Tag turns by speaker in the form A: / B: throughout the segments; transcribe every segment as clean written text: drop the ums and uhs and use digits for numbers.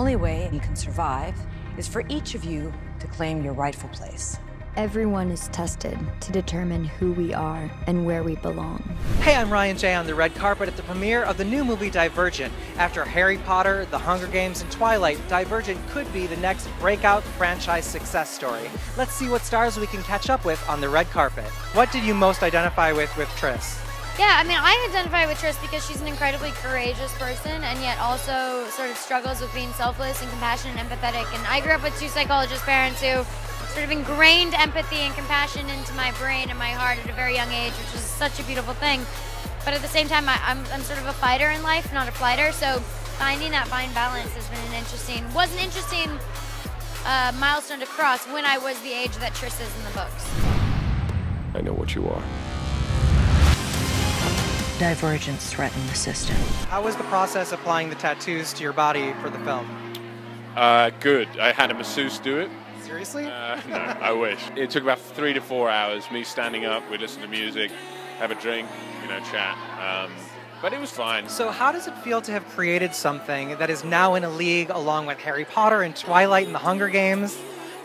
A: only way you can survive is for each of you to claim your rightful place.
B: Everyone is tested to determine who we are and where we belong.
C: Hey, I'm Ryan Jay on the red carpet at the premiere of the new movie Divergent. After Harry Potter, The Hunger Games, and Twilight, Divergent could be the next breakout franchise success story. Let's see what stars we can catch up with on the red carpet. What did you most identify with Tris?
D: Yeah, I mean, I identify with Tris because she's an incredibly courageous person and yet also sort of struggles with being selfless and compassionate and empathetic. And I grew up with two psychologist parents who sort of ingrained empathy and compassion into my brain and my heart at a very young age, which is such a beautiful thing. But at the same time, I'm sort of a fighter in life, not a flighter. So finding that fine balance has been an interesting milestone to cross when I was the age that Tris is in the books.
E: I know what you are.
A: Divergence threaten the system.
C: How was the process applying the tattoos to your body for the film?
E: Good. I had a masseuse do it.
C: Seriously?
E: No, I wish. It took about 3 to 4 hours, me standing up, we'd listen to music, have a drink, chat. But it was fine.
C: So how does it feel to have created something that is now in a league along with Harry Potter and Twilight and The Hunger Games?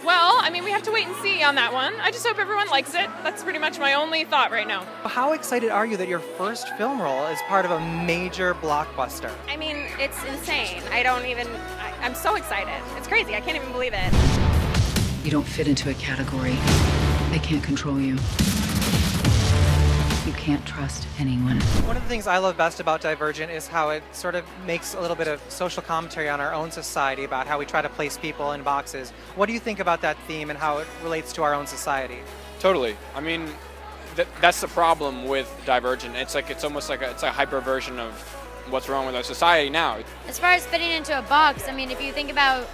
F: Well, I mean, we have to wait and see on that one. I just hope everyone likes it. That's pretty much my only thought right now.
C: How excited are you that your first film role is part of a major blockbuster?
G: I mean, it's insane. I'm so excited. It's crazy. I can't even believe it.
H: You don't fit into a category. They can't control you. You can't trust anyone.
C: One of the things I love best about Divergent is how it sort of makes a little bit of social commentary on our own society about how we try to place people in boxes. What do you think about that theme and how it relates to our own society?
I: Totally. I mean, that's the problem with Divergent. It's almost like a hyper version of what's wrong with our society now.
D: As far as fitting into a box, I mean, if you think about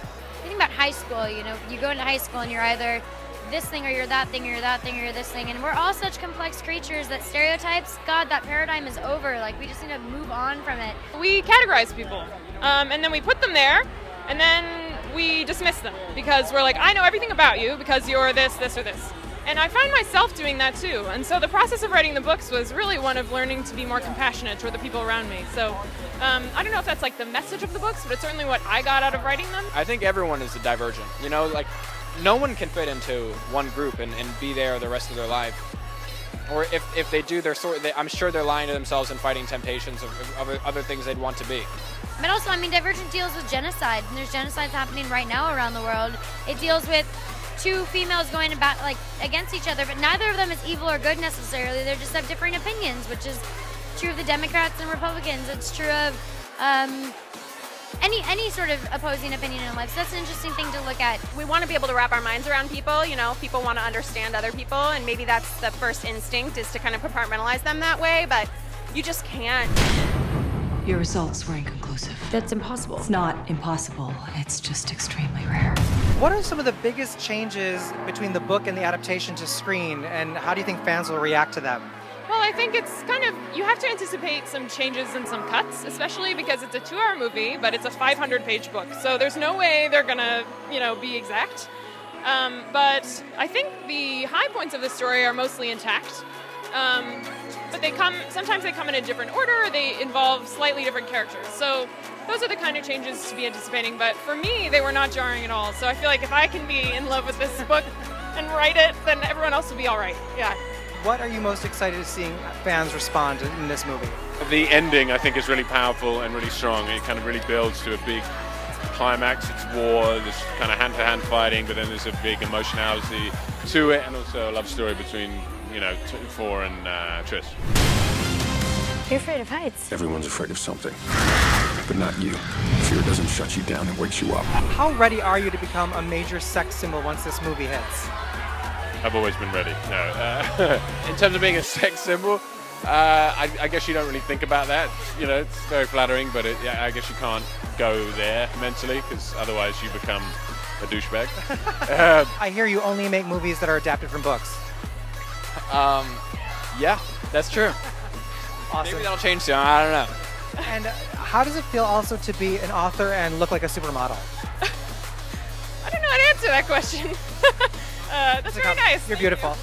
D: high school, you go into high school and you're either this thing or you're that thing or you're that thing or you're this thing, and we're all such complex creatures that stereotypes, God, that paradigm is over. Like, we just need to move on from it.
F: We categorize people, and then we put them there, and then we dismiss them because we're like, I know everything about you because you're this, this, or this. And I find myself doing that too. And so the process of writing the books was really one of learning to be more compassionate toward the people around me. So I don't know if that's like the message of the books, but it's certainly what I got out of writing them.
I: I think everyone is a Divergent. No one can fit into one group and be there the rest of their life. Or if they do, I'm sure they're lying to themselves and fighting temptations of other things they'd want to be.
D: But also, I mean, Divergent deals with genocide, and there's genocides happening right now around the world. It deals with two females going against each other, but neither of them is evil or good necessarily. They just have differing opinions, which is true of the Democrats and Republicans. It's true of any sort of opposing opinion in life. So that's an interesting thing to look at.
G: We want to be able to wrap our minds around people. People want to understand other people, and maybe that's the first instinct, is to kind of compartmentalize them that way, but you just can't.
H: Your results were inconclusive.
A: That's impossible.
H: It's not impossible. It's just extremely rare.
C: What are some of the biggest changes between the book and the adaptation to screen, and how do you think fans will react to them?
F: Well, I think it's you have to anticipate some changes and some cuts, especially because it's a 2-hour movie, but it's a 500-page book. So there's no way they're gonna, be exact. But I think the high points of the story are mostly intact. But sometimes they come in a different order, or they involve slightly different characters. So those are the kind of changes to be anticipating. But for me, they were not jarring at all. So I feel like if I can be in love with this book and write it, then everyone else will be all right. Yeah.
C: What are you most excited to see fans respond to in this movie?
E: The ending, I think, is really powerful and really strong. It kind of really builds to a big climax. It's war, there's kind of hand-to-hand fighting, but then there's a big emotionality to it, and also a love story between, Four and Tris.
D: You're afraid of heights.
E: Everyone's afraid of something, but not you. Fear doesn't shut you down, it wakes you up.
C: How ready are you to become a major sex symbol once this movie hits?
E: I've always been ready. No. In terms of being a sex symbol, I guess you don't really think about that. It's very flattering, but I guess you can't go there mentally, because otherwise you become a douchebag.
C: I hear you only make movies that are adapted from books.
I: Yeah, that's true.
C: Awesome.
I: Maybe that'll change soon. I don't know.
C: And how does it feel also to be an author and look like a supermodel?
F: I don't know how to answer that question. That's very nice.
C: You're beautiful.